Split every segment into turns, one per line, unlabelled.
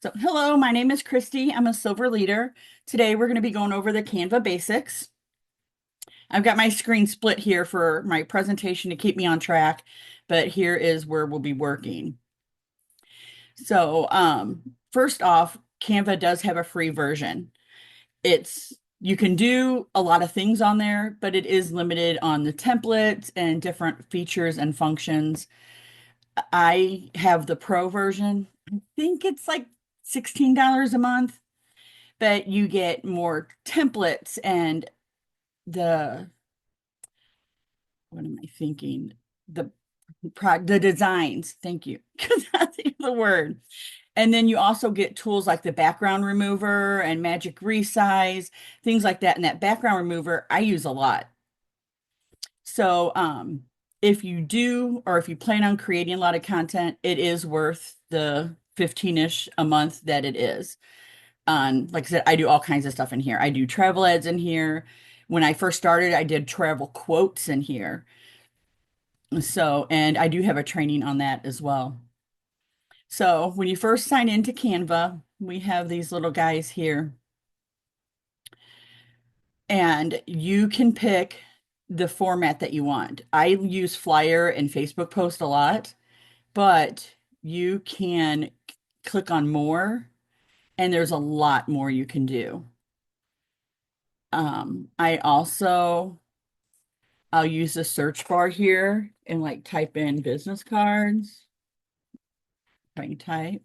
So, hello, my name is Christy. I'm a silver leader. Today we're going to be going over the Canva Basics. I've got my screen split here for my presentation to keep me on track, but here is where we'll be working. So, first off, Canva does have a free version. You can do a lot of things on there, but it is limited on the templates and different features and functions. I have the pro version. I think it's like $16 a month, but you get more templates and the what am I thinking? The the designs. Thank you. Because that's the word. And then you also get tools like the background remover and magic resize, things like that. And that background remover I use a lot. So if you do or if you plan on creating a lot of content, it is worth the 15-ish a month that it is. Like I said, I do all kinds of stuff in here. I do travel ads in here. When I first started, I did travel quotes in here. So, and I do have a training on that as well. So, when you first sign into Canva, we have these little guys here, and you can pick the format that you want. I use Flyer and Facebook post a lot, but you can click on more, and there's a lot more you can do. I also I'll use the search bar here and like type in business cards. I can type.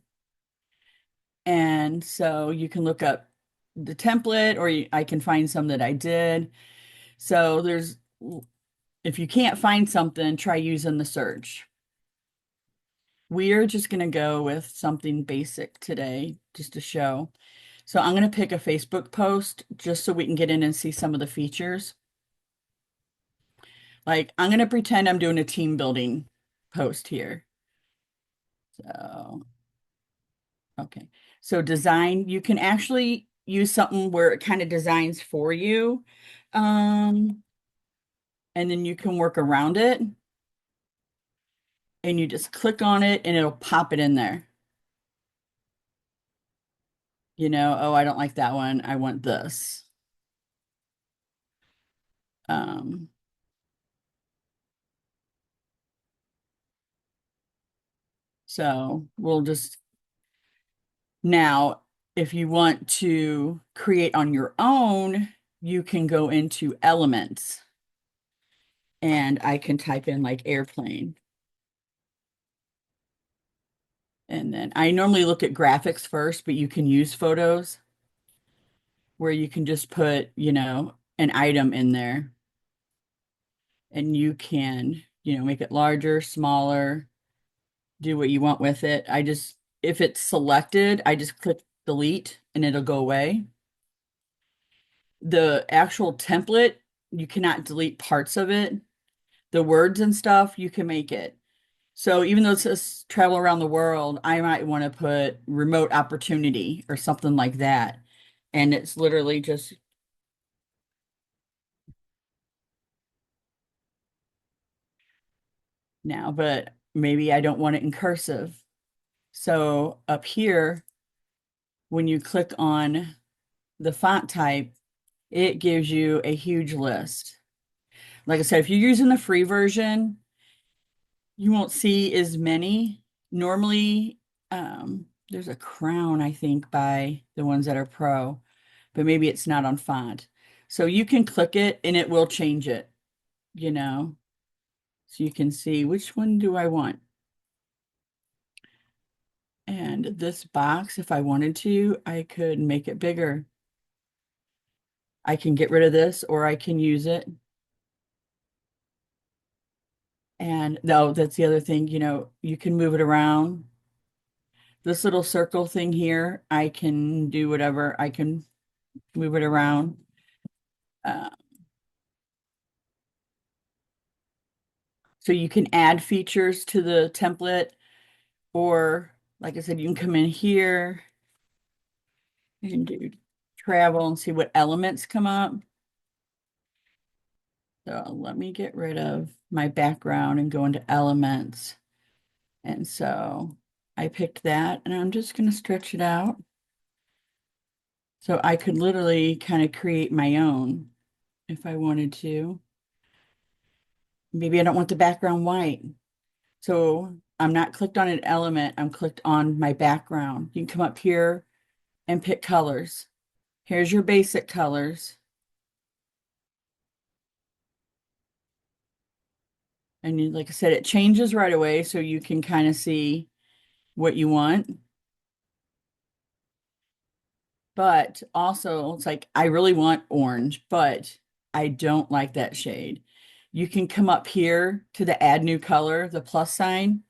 And so you can look up the template or I can find some that I did. So if you can't find something, try using the search. We're just going to go with something basic today just to show. So I'm going to pick a Facebook post just so we can get in and see some of the features. Like I'm going to pretend I'm doing a team building post here. So okay. So design, you can actually use something where it kind of designs for you. Um, and then you can work around it and you just click on it and it'll pop it in there. Oh, I don't like that one. I want this. Um, so we'll just now, if you want to create on your own, you can go into elements and I can type in like airplane. And then I normally look at graphics first, but you can use photos where you can just put, an item in there and you can, make it larger, smaller, do what you want with it. If it's selected, I just click delete and it'll go away. The actual template, you cannot delete parts of it. The words and stuff, you can make it. So even though it says travel around the world, I might want to put remote opportunity or something like that. And it's literally just now, but maybe I don't want it in cursive. So up here, when you click on the font type, it gives you a huge list. Like I said, if you're using the free version, you won't see as many. Normally, there's a crown, I think, by the ones that are pro, but maybe it's not on font. So you can click it and it will change it, you know, so you can see which one do I want. And this box, if I wanted to, I could make it bigger. I can get rid of this or I can use it. And no, that's the other thing, you can move it around. This little circle thing here, I can do whatever. I can move it around. Uh, so you can add features to the template, or like I said, you can come in here and do travel and see what elements come up. So let me get rid of my background and go into elements. And so I picked that and I'm just going to stretch it out. So I could literally kind of create my own if I wanted to. Maybe I don't want the background white. So I'm not clicked on an element, I'm clicked on my background. You can come up here and pick colors. Here's your basic colors. And like I said, it changes right away so you can kind of see what you want. But also, it's like, I really want orange, but I don't like that shade. You can come up here to the add new color, the plus sign,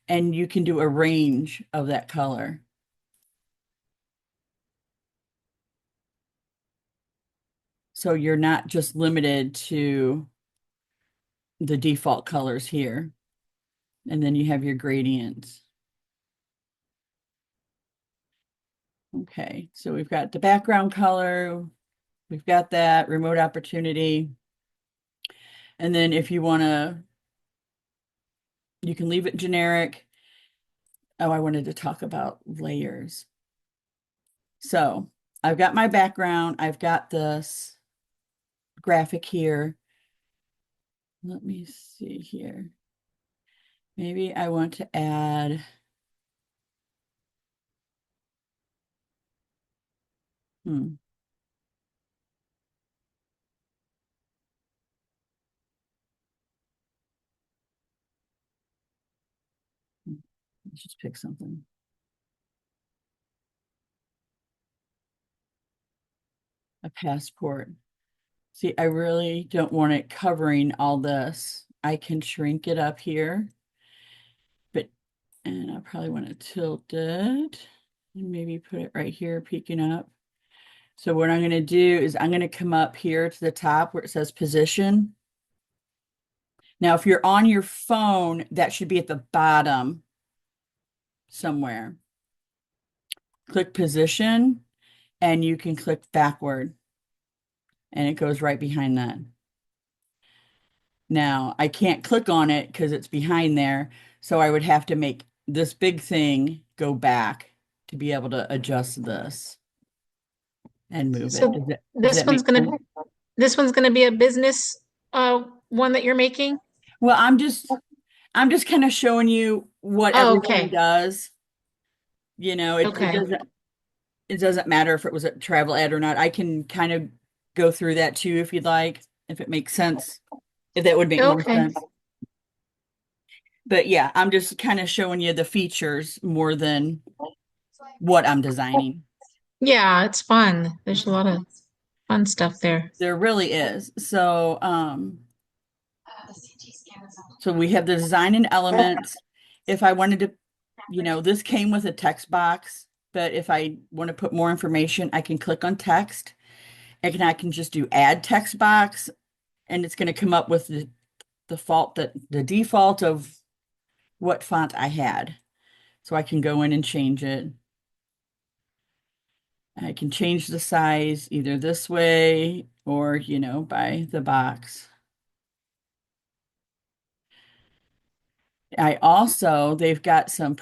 and you can do a range of that color. So you're not just limited to the default colors here. And then you have your gradients. Okay, so we've got the background color, we've got that remote opportunity. And then if you want to, you can leave it generic. Oh, I wanted to talk about layers. So I've got my background, I've got this graphic here. Let me see here. Maybe I want to add, hmm, let's just pick something. A passport. See, I really don't want it covering all this. I can shrink it up here, but, and I probably want to tilt it and maybe put it right here, peeking up. So what I'm going to do is I'm going to come up here to the top where it says position. Now, if you're on your phone, that should be at the bottom somewhere. Click position and you can click backward and it goes right behind that. Now, I can't click on it because it's behind there, so I would have to make this big thing go back to be able to adjust this and move it.
So
Does
this
that make
one's gonna
sense?
this one's gonna be a business one that you're making?
Well, I'm just kind of showing you what
Oh,
everything
okay.
does. You know,
Okay.
it doesn't matter if it was a travel ad or not. I can kind of go through that too if you'd like, if it makes sense, if that would make more
Okay.
sense. But yeah, I'm just kind of showing you the features more than what I'm designing.
Yeah, it's fun. There's a lot of fun stuff there.
There really is. So we have the design and elements. If I wanted to, this came with a text box, but if I want to put more information, I can click on text and I can just do add text box and it's going to come up with the default of what font I had. So I can go in and change it. I can change the size either this way or, by the box. They've got some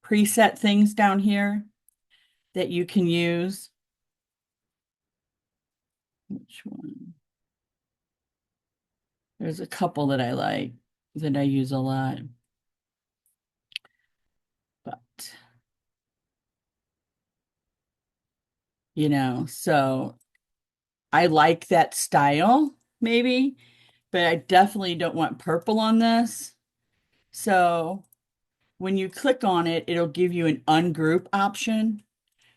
preset things down here that you can use. Which one? There's a couple that I like that I use a lot. But, so I like that style, maybe, but I definitely don't want purple on this. So when you click on it, it'll give you an ungroup option.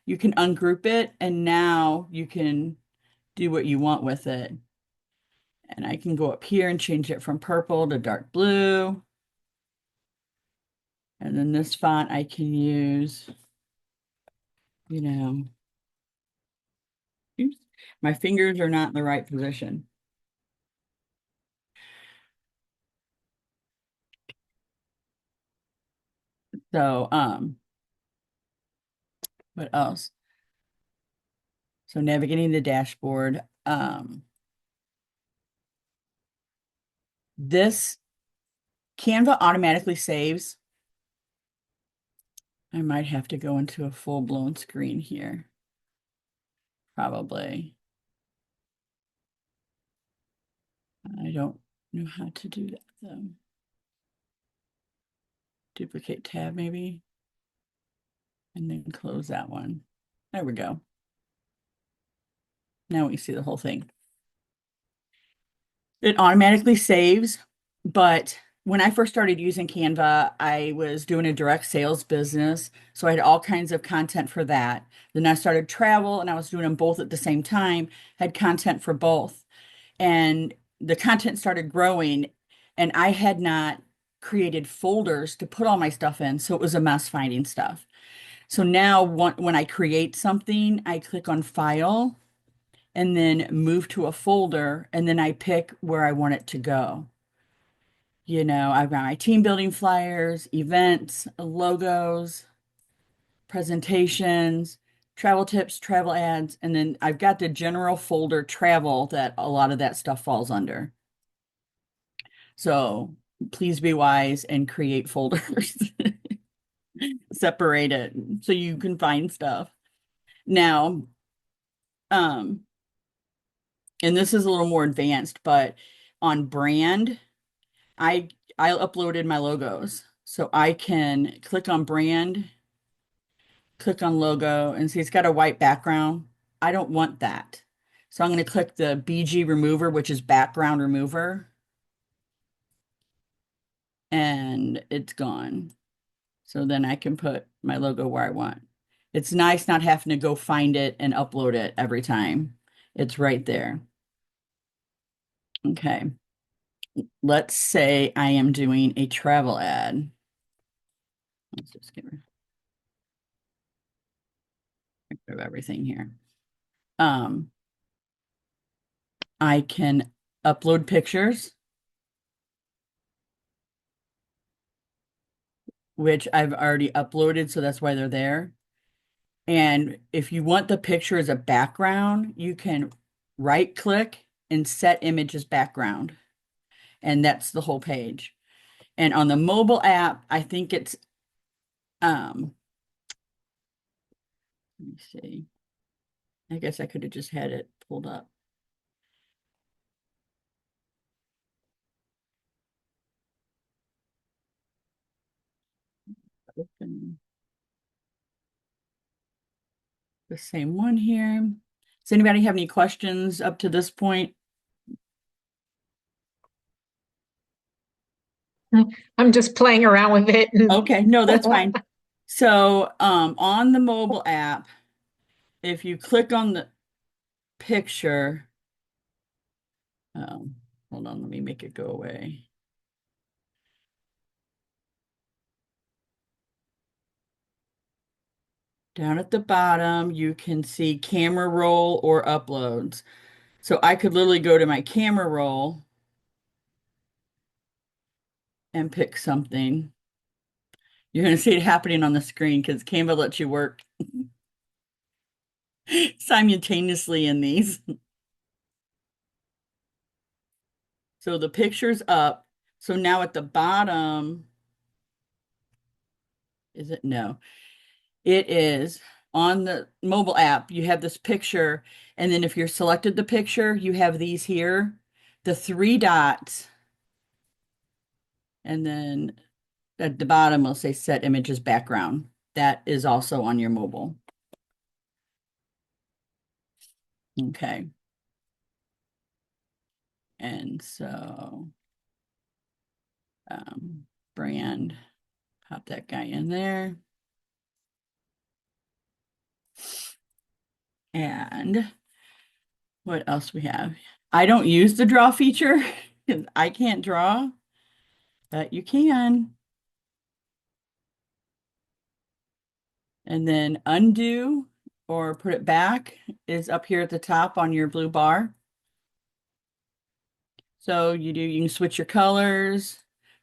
You can ungroup it, and now you can do what you want with it. And I can go up here and change it from purple to dark blue. And then this font I can use, you know, oops, my fingers are not in the right position. So, what else? So navigating the dashboard. This Canva automatically saves. I might have to go into a full-blown screen here. Probably. I don't know how to do that though. Duplicate tab maybe, and then close that one. There we go. Now we see the whole thing. It automatically saves, but when I first started using Canva, I was doing a direct sales business. So I had all kinds of content for that. Then I started travel and I was doing them both at the same time, had content for both. And the content started growing, and I had not created folders to put all my stuff in. So it was a mess finding stuff. So now when I create something, I click on File and then move to a folder, and then I pick where I want it to go. I've got my team building flyers, events, logos, presentations, travel tips, travel ads, and then I've got the general folder travel that a lot of that stuff falls under. So please be wise and create folders, separate it so you can find stuff. Now, um, and this is a little more advanced, but on brand, I I uploaded my logos. So I can click on brand, click on logo, and see it's got a white background. I don't want that. So I'm going to click the BG remover, which is background remover, and it's gone. So then I can put my logo where I want. It's nice not having to go find it and upload it every time. It's right there. Okay. Let's say I am doing a travel ad. Let's just get rid of everything here. Um, I can upload pictures, which I've already uploaded, so that's why they're there. And if you want the picture as a background, you can right click and set image as background. And that's the whole page. And on the mobile app, I think it's let me see. I guess I could have just had it pulled up. Open the same one here. Does anybody have any questions up to this point?
I'm just playing around with it.
Okay, no, that's fine. So on the mobile app, if you click on the picture, um, hold on, let me make it go away. Down at the bottom, you can see camera roll or uploads. So I could literally go to my camera roll and pick something. You're going to see it happening on the screen because Canva lets you work simultaneously in these. So the picture's up. So now at the bottom, is it? No, it is on the mobile app. You have this picture. And then if you're selected the picture, you have these here, the three dots. And then at the bottom, will say set images background. That is also on your mobile. Okay. And so brand, pop that guy in there. And what else we have? I don't use the draw feature because I can't draw, but you can. And then undo or put it back is up here at the top on your blue bar. So you can switch your colors,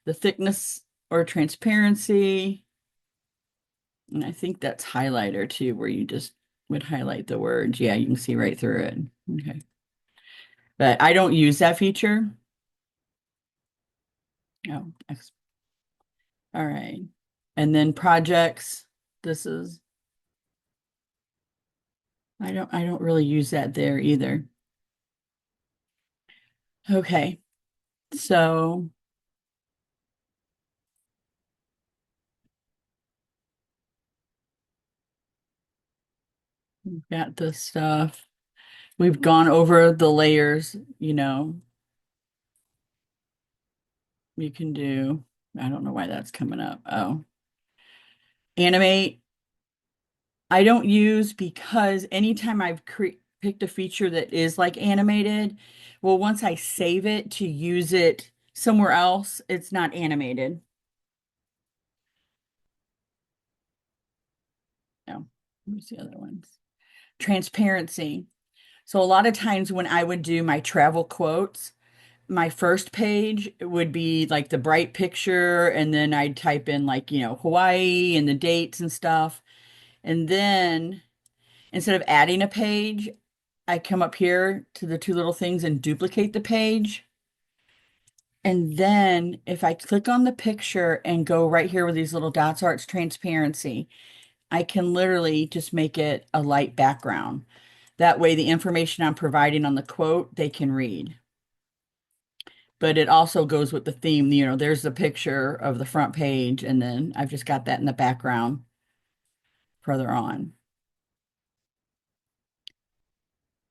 the thickness or transparency. And I think that's highlighter too, where you just would highlight the words. Yeah, you can see right through it. Okay. But I don't use that feature. Oh, all right. And then projects. This is, I don't really use that there either. Okay, so we've got this stuff. We've gone over the layers, you can do, I don't know why that's coming up. Oh, animate. I don't use because anytime I've picked a feature that is like animated, well, once I save it to use it somewhere else, it's not animated. No, let me see other ones. Transparency. So a lot of times when I would do my travel quotes, my first page would be like the bright picture, and then I'd type in like, Hawaii and the dates and stuff. And then instead of adding a page, I come up here to the two little things and duplicate the page. And then if I click on the picture and go right here where these little dots are, it's transparency. I can literally just make it a light background. That way, the information I'm providing on the quote, they can read. But it also goes with the theme. There's the picture of the front page, and then I've just got that in the background further on.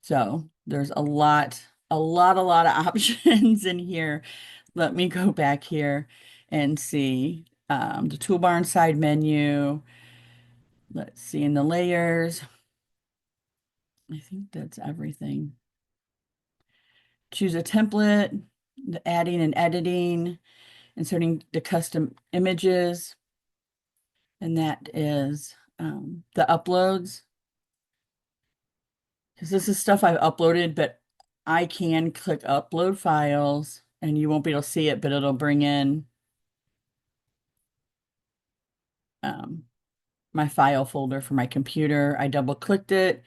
So there's a lot of options in here. Let me go back here and see the toolbar and side menu. Let's see in the layers. I think that's everything. Choose a template, the adding and editing, inserting the custom images, and that is the uploads. Because this is stuff I've uploaded, but I can click upload files and you won't be able to see it, but it'll bring in um, my file folder for my computer. I double clicked it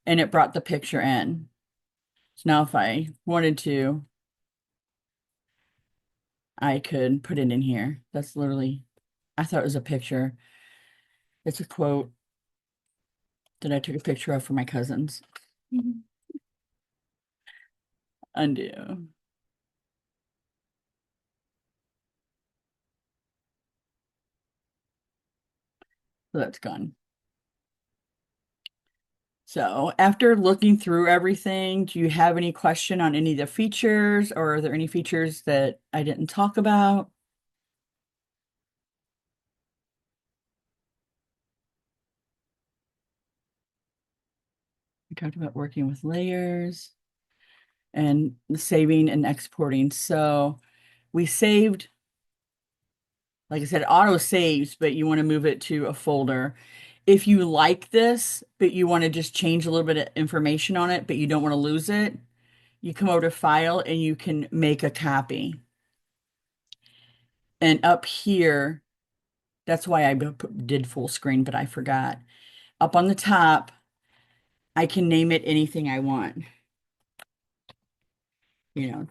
and it brought the picture in. So now if I wanted to, I could put it in here. That's literally, I thought it was a picture. It's a quote that I took a picture of for my cousins. Mhm. Undo. So that's gone. So after looking through everything, do you have any question on any of the features, or are there any features that I didn't talk about? We talked about working with layers and saving and exporting. So we saved, like I said, it auto saves, but you want to move it to a folder. If you like this, but you want to just change a little bit of information on it, but you don't want to lose it, you come over to File and you can make a copy. And up here, that's why I did full screen, but I forgot. Up on the top, I can name it anything I want. You know,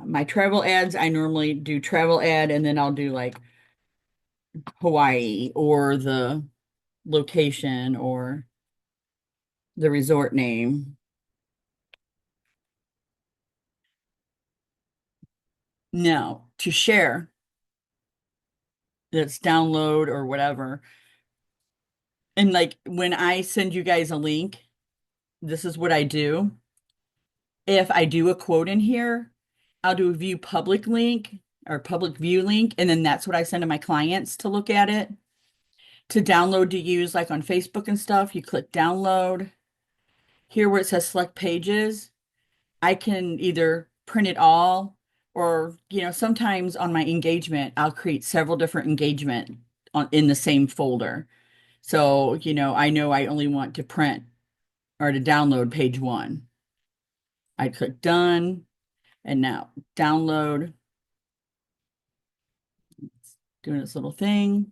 my travel ads, I normally do travel ad and then I'll do like Hawaii or the location or the resort name. Now, to share, that's download or whatever. And like when I send you guys a link, this is what I do. If I do a quote in here, I'll do a view public link or public view link, and then that's what I send to my clients to look at it. To download to use, like on Facebook and stuff, you click download. Here where it says select pages, I can either print it all or, sometimes on my engagement, I'll create several different engagement in the same folder. So, I know I only want to print or to download page one. I click done and now download. It's doing its little thing.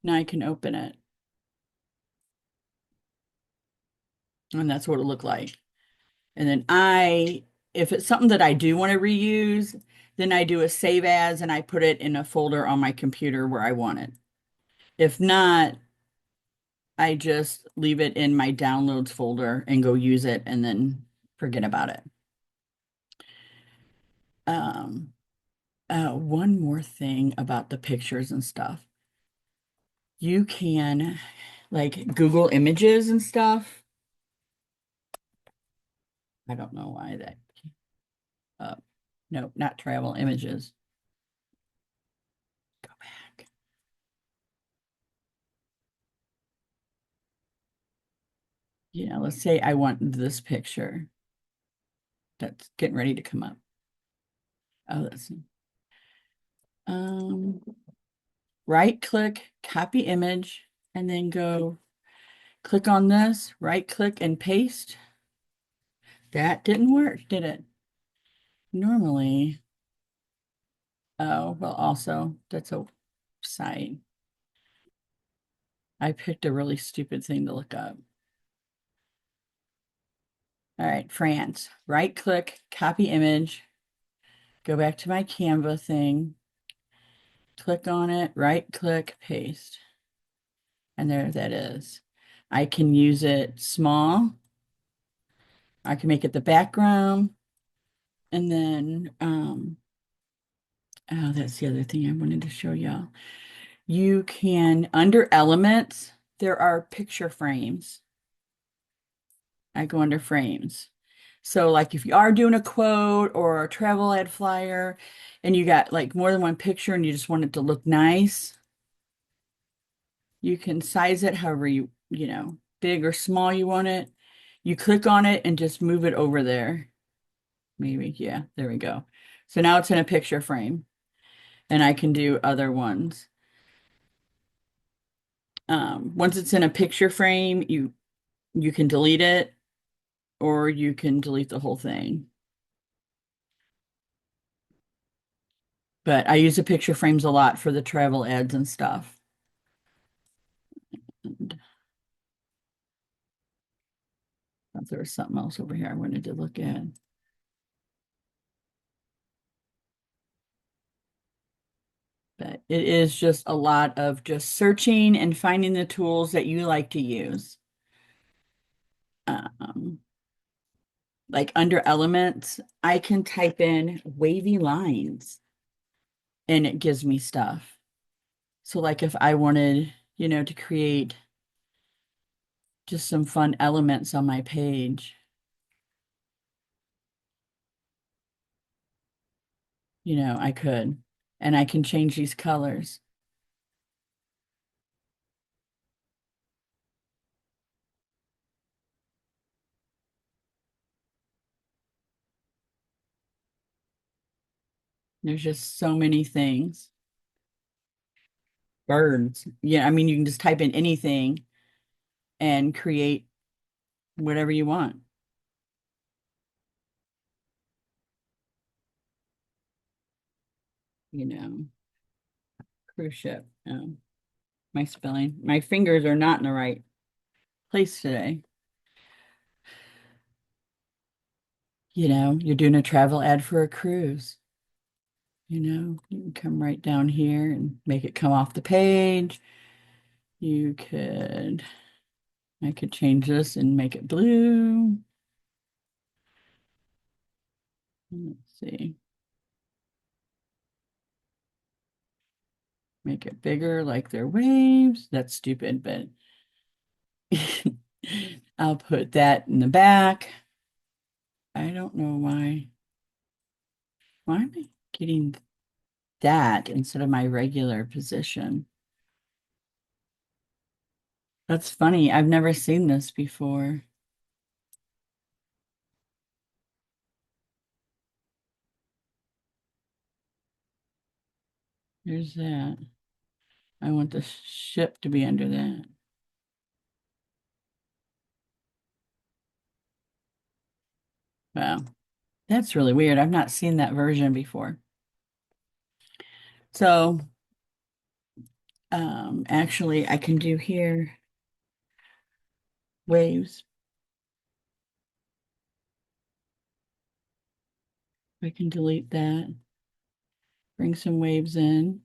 Now I can open it. And that's what it looked like. And then if it's something that I do want to reuse, then I do a save as and I put it in a folder on my computer where I want it. If not, I just leave it in my downloads folder and go use it and then forget about it. Um, one more thing about the pictures and stuff. You can like Google Images and stuff. I don't know why that, no, not travel images. Go back. Let's say I want this picture that's getting ready to come up. Oh, that's um right click, copy image, and then go click on this, right click and paste. That didn't work, did it? Normally, oh, well, also, that's a site. I picked a really stupid thing to look up. All right, France. Right click, copy image, go back to my Canva thing, click on it, right click, paste. And there that is. I can use it small. I can make it the background. And then, oh, that's the other thing I wanted to show y'all. You can, under elements, there are picture frames. I go under frames. So like if you are doing a quote or a travel ad flyer and you got like more than one picture and you just want it to look nice, you can size it however big or small you want it. You click on it and just move it over there. Maybe, yeah, there we go. So now it's in a picture frame and I can do other ones. Once it's in a picture frame, you can delete it or you can delete the whole thing. But I use the picture frames a lot for the travel ads and stuff. And I thought there was something else over here I wanted to look at. But it is just a lot of just searching and finding the tools that you like to use. Um, like under elements, I can type in wavy lines and it gives me stuff. So like if I wanted, to create just some fun elements on my page, I could. And I can change these colors. There's just so many things. Birds. Yeah, I mean, you can just type in anything and create whatever you want, you know. Cruise ship. My spelling. My fingers are not in the right place today. You're doing a travel ad for a cruise. You can come right down here and make it come off the page. You could, I could change this and make it blue. Let's see. Make it bigger like their waves. That's stupid, but I'll put that in the back. I don't know why. Why am I getting that instead of my regular position? That's funny. I've never seen this before. There's that. I want the ship to be under that. Wow. That's really weird. I've not seen that version before. So, actually, I can do here waves. I can delete that, bring some waves in.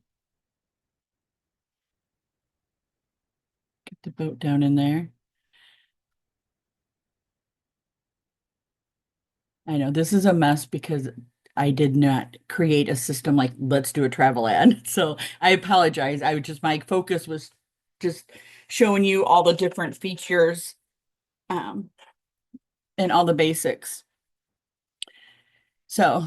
Get the boat down in there. I know this is a mess because I did not create a system like let's do a travel ad. So I apologize. I would just my focus was just showing you all the different features um, and all the basics. So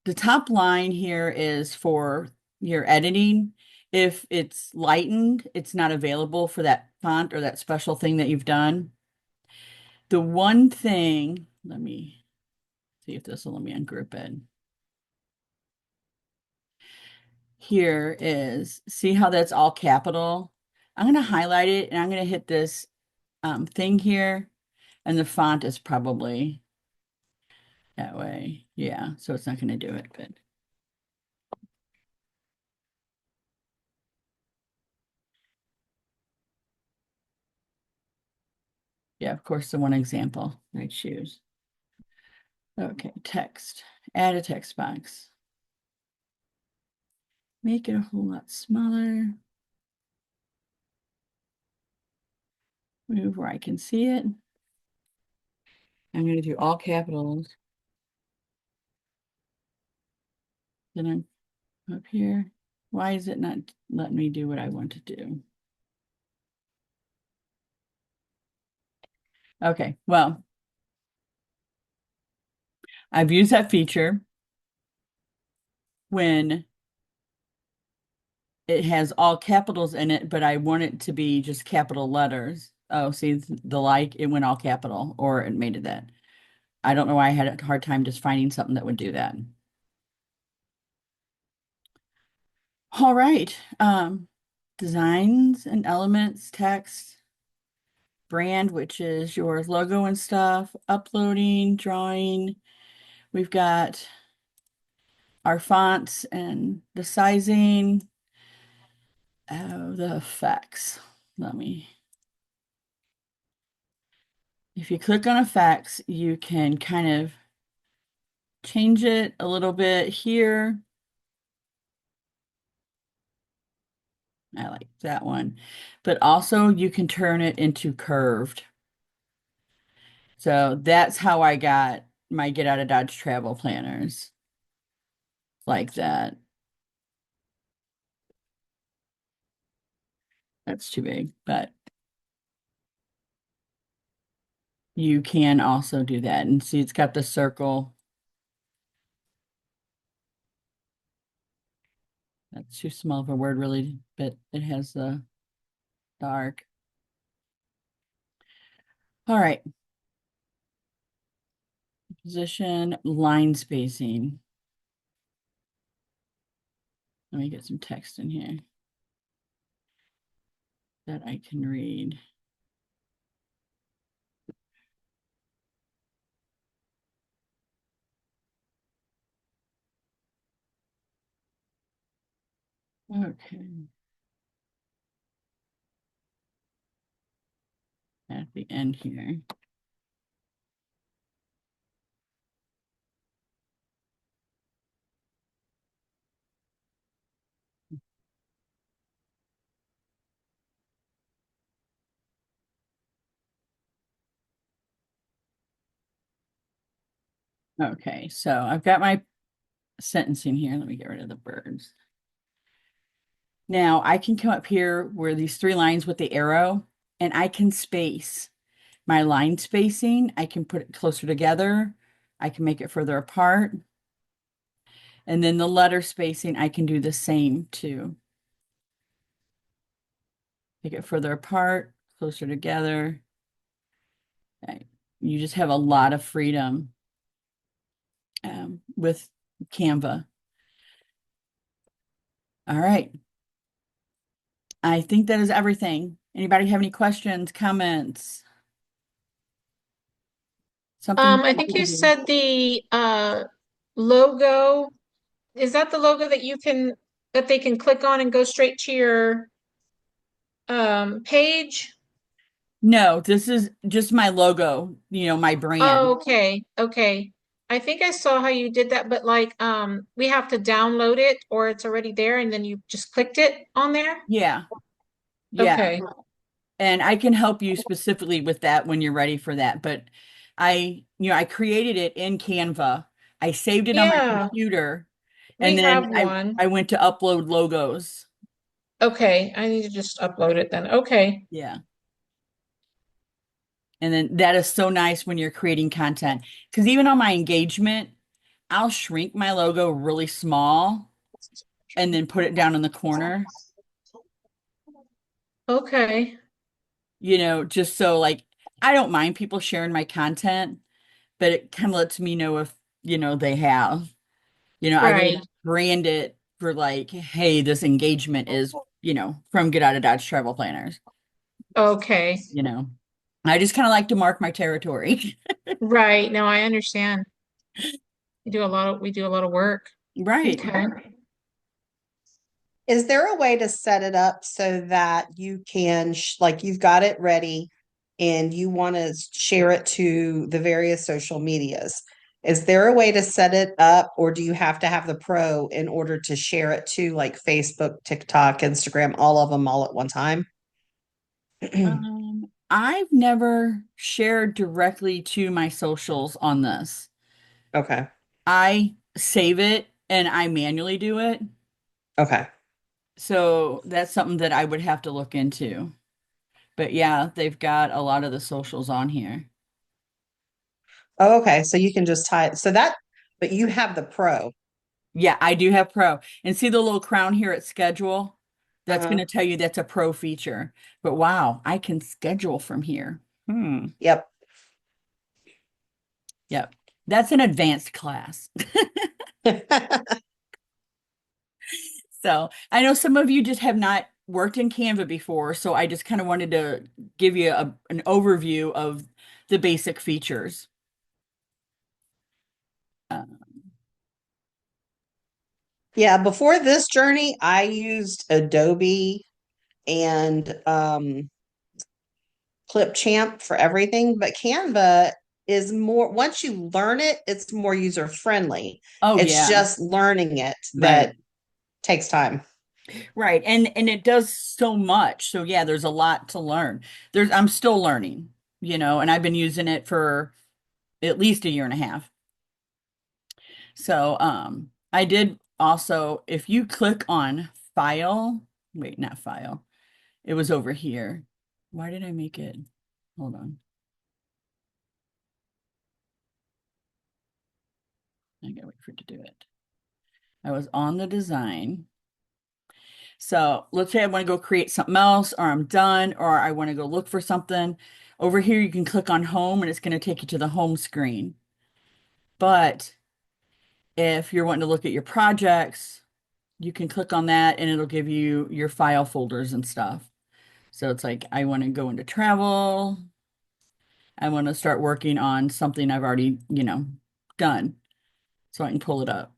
the top line here is for your editing. If it's lightened, it's not available for that font or that special thing that you've done. The one thing, let me see if this will let me ungroup it. Here is, see how that's all capital? I'm going to highlight it and I'm going to hit this thing here, and the font is probably that way. Yeah, so it's not going to do it, but yeah, of course, the one example I choose. Okay, text. Add a text box. Make it a whole lot smaller. Move where I can see it. I'm going to do all capitals. Then I'm up here. Why is it not letting me do what I want to do? Okay, well, I've used that feature when it has all capitals in it, but I want it to be just capital letters. Oh, see the like, it went all capital, or it made it that. I don't know why I had a hard time just finding something that would do that. All right. Designs and elements, text, brand, which is your logo and stuff, uploading, drawing. We've got our fonts and the sizing of the effects. Let me, if you click on effects, you can kind of change it a little bit here. I like that one. But also you can turn it into curved. So that's how I got my Get Out of Dodge travel planners like that. That's too big, but you can also do that. And see, it's got the circle. That's too small of a word, really, but it has the dark. All right. Position, line spacing. Let me get some text in here that I can read. Okay. At the end here. Okay, so I've got my sentencing here. Let me get rid of the birds. Now I can come up here where these three lines with the arrow, and I can space my line spacing. I can put it closer together. I can make it further apart. And then the letter spacing, I can do the same too. Make it further apart, closer together. Okay. You just have a lot of freedom with Canva. All right. I think that is everything. Anybody have any questions, comments? Something
I think you said the logo, is that the logo that you can that they can click on and go straight to your page?
No, this is just my logo, my
Oh,
brand.
okay, okay. I think I saw how you did that, but like we have to download it or it's already there and then you just clicked it on there?
Yeah. Yeah.
Okay.
And I can help you specifically with that when you're ready for that. But I created it in Canva. I saved it on my
Yeah,
computer, and
we
then
have
I
one.
I went to upload logos.
Okay, I need to just upload it then. Okay.
Yeah. And then that is so nice when you're creating content. Because even on my engagement, I'll shrink my logo really small and then put it down in the corner,
Okay.
just so like I don't mind people sharing my content, but it kind of lets me know if, they have. I
Right.
wouldn't brand it for like, hey, this engagement is, from Get Out of Dodge Travel Planners,
Okay.
you know. I just kind of like to mark my territory.
Right. Now I understand. We do a lot of work.
Right.
Okay.
Is there a way to set it up so that you can, like, you've got it ready and you want to share it to the various social medias? Is there a way to set it up, or do you have to have the pro in order to share it to like Facebook, TikTok, Instagram, all of them all at one time?
I've never shared directly to my socials on this.
Okay.
I save it and I manually do it.
Okay.
So that's something that I would have to look into. But yeah, they've got a lot of the socials on here.
Oh, okay. So you can just type so that, but you have the pro.
Yeah, I do have pro. And see the little crown here at schedule? That's going
Uh-huh.
to tell you that's a pro feature. But wow, I can schedule from here.
Yep.
Yep. That's an advanced class. So I know some of you just have not worked in Canva before, so I just kind of wanted to give you an overview of the basic features. Uh,
Yeah, before this journey, I used Adobe and Clipchamp for everything, but Canva is more, once you learn it, it's more user friendly.
oh
It's
yeah,
just learning it
right.
that takes time.
Right. And it does so much. So yeah, there's a lot to learn. I'm still learning, and I've been using it for at least a year and a half. So I did also, if you click on file, wait, not file. It was over here. Why did I make it? Hold on. I gotta wait for it to do it. I was on the design. So let's say I want to go create something else, or I'm done, or I want to go look for something. Over here, you can click on home and it's going to take you to the home screen. But if you're wanting to look at your projects, you can click on that and it'll give you your file folders and stuff. So it's like, I want to go into travel. I want to start working on something I've already, done. So I can pull it up.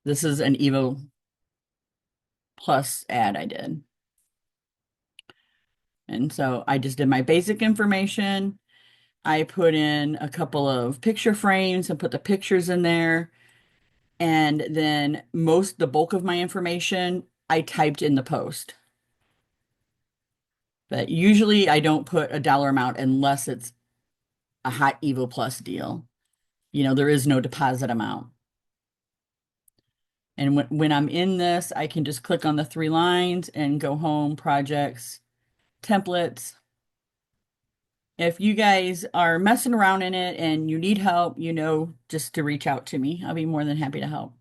This is an Evo Plus ad I did. And so I just did my basic information. I put in a couple of picture frames and put the pictures in there. And then the bulk of my information, I typed in the post. But usually I don't put a dollar amount unless it's a hot Evo Plus deal. There is no deposit amount. And when I'm in this, I can just click on the three lines and go home, projects, templates. If you guys are messing around in it and you need help, just to reach out to me. I'll be more than happy to help.